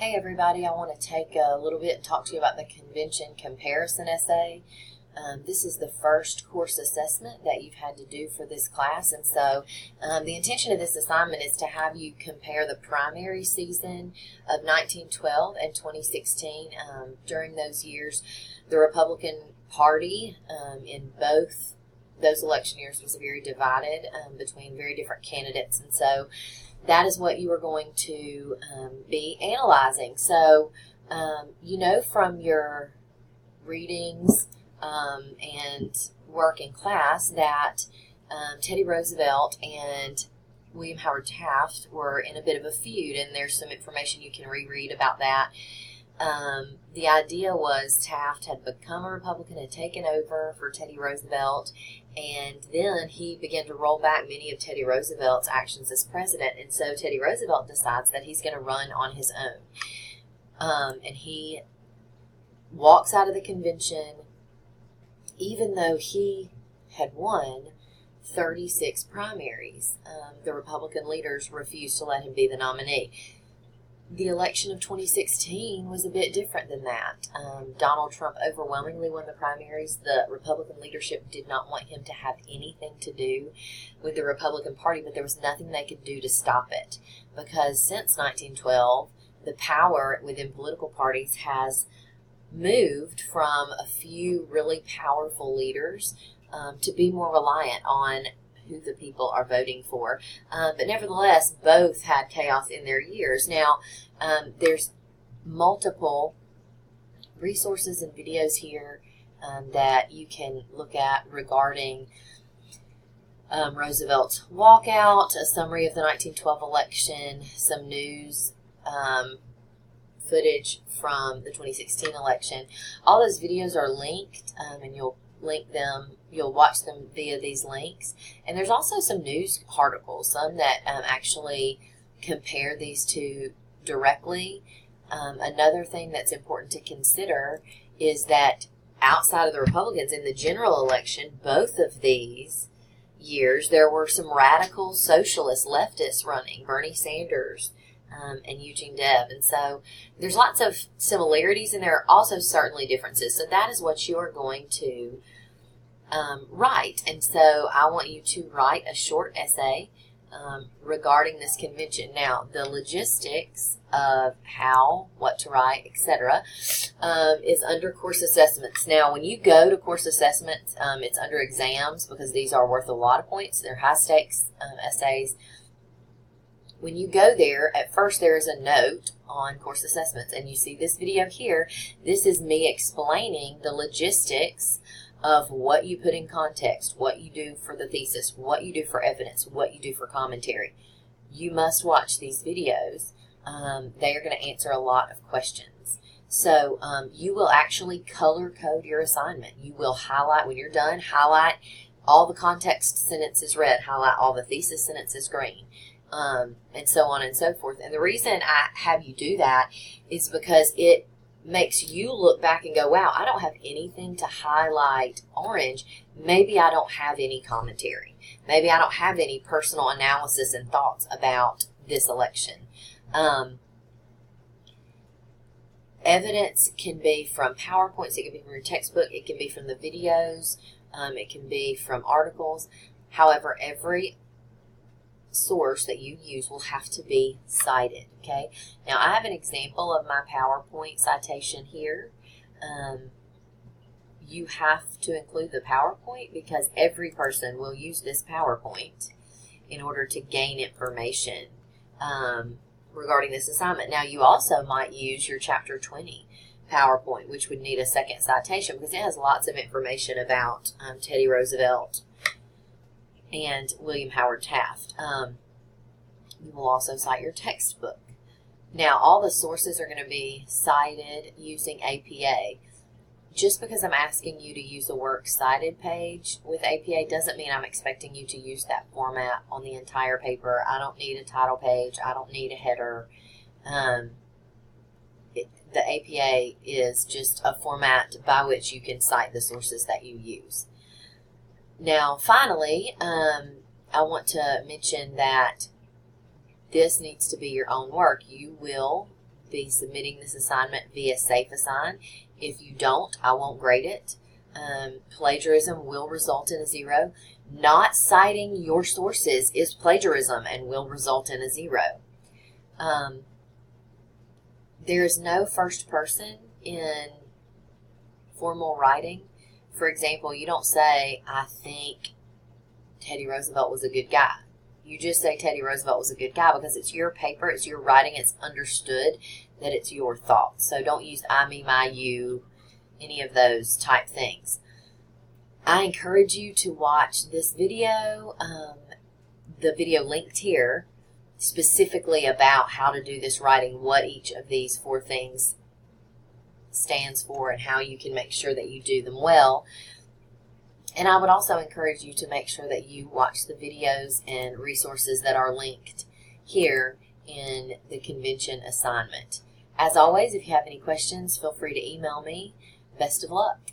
Hey everybody, I want to take a little bit and talk to you about the convention comparison essay. This is the first course assessment that you've had to do for this class, and so the intention of this assignment is to have you compare the primary season of 1912 and 2016. During those years, the Republican Party in both those election years was very divided between very different candidates, and so that is what you are going to be analyzing. So, you know from your readings and work in class that Teddy Roosevelt and William Howard Taft were in a bit of a feud, and there's some information you can reread about that. The idea was Taft had become a Republican, had taken over for Teddy Roosevelt, and then he began to roll back many of Teddy Roosevelt's actions as president, and so Teddy Roosevelt decides that he's going to run on his own. And he walks out of the convention even though he had won 36 primaries. The Republican leaders refused to let him be the nominee. The election of 2016 was a bit different than that. Donald Trump overwhelmingly won the primaries. The Republican leadership did not want him to have anything to do with the Republican Party, but there was nothing they could do to stop it, because since 1912, the power within political parties has moved from a few really powerful leaders to be more reliant on who the people are voting for. But nevertheless, both had chaos in their years. Now, there's multiple resources and videos here that you can look at regarding Roosevelt's walkout, a summary of the 1912 election, some news footage from the 2016 election. All those videos are linked, and you'll watch them via these links. And there's also some news articles, some that actually compare these two directly. Another thing that's important to consider is that outside of the Republicans in the general election, both of these years, there were some radical socialist leftists running, Bernie Sanders and Eugene Deb. And so there's lots of similarities, and there are also certainly differences. So that is what you are going to write. And so I want you to write a short essay regarding this convention. Now, the logistics of how, what to write, etc., is under course assessments. Now, when you go to course assessments, it's under exams because these are worth a lot of points. They're high-stakes essays. When you go there, at first there is a note on course assessments, and you see this video here. This is me explaining the logistics of what you put in context, what you do for the thesis, what you do for evidence, what you do for commentary. You must watch these videos. They are going to answer a lot of questions. So you will actually color code your assignment. You will highlight, when you're done, highlight all the context sentences red, highlight all the thesis sentences green. And so on and so forth. And the reason I have you do that is because it makes you look back and go, wow, I don't have anything to highlight orange. Maybe I don't have any commentary. Maybe I don't have any personal analysis and thoughts about this election. Evidence can be from PowerPoints. It can be from your textbook. It can be from the videos. It can be from articles. However, every source that you use will have to be cited, okay? Now, I have an example of my PowerPoint citation here. You have to include the PowerPoint because every person will use this PowerPoint in order to gain information regarding this assignment. Now, you also might use your Chapter 20 PowerPoint, which would need a second citation because it has lots of information about Teddy Roosevelt and William Howard Taft. You will also cite your textbook. Now, all the sources are going to be cited using APA. Just because I'm asking you to use the Works Cited page with APA doesn't mean I'm expecting you to use that format on the entire paper. I don't need a title page. I don't need a header. The APA is just a format by which you can cite the sources that you use. Now, finally, I want to mention that this needs to be your own work. You will be submitting this assignment via SafeAssign. If you don't, I won't grade it. Plagiarism will result in a 0. Not citing your sources is plagiarism and will result in a 0. There is no first person in formal writing. For example, you don't say, I think Teddy Roosevelt was a good guy. You just say Teddy Roosevelt was a good guy because it's your paper, it's your writing, it's understood that it's your thoughts. So don't use I, me, my, you, any of those type things. I encourage you to watch this video, the video linked here, specifically about how to do this writing, what each of these 4 things stands for, and how you can make sure that you do them well. And I would also encourage you to make sure that you watch the videos and resources that are linked here in the convention assignment. As always, if you have any questions, feel free to email me. Best of luck.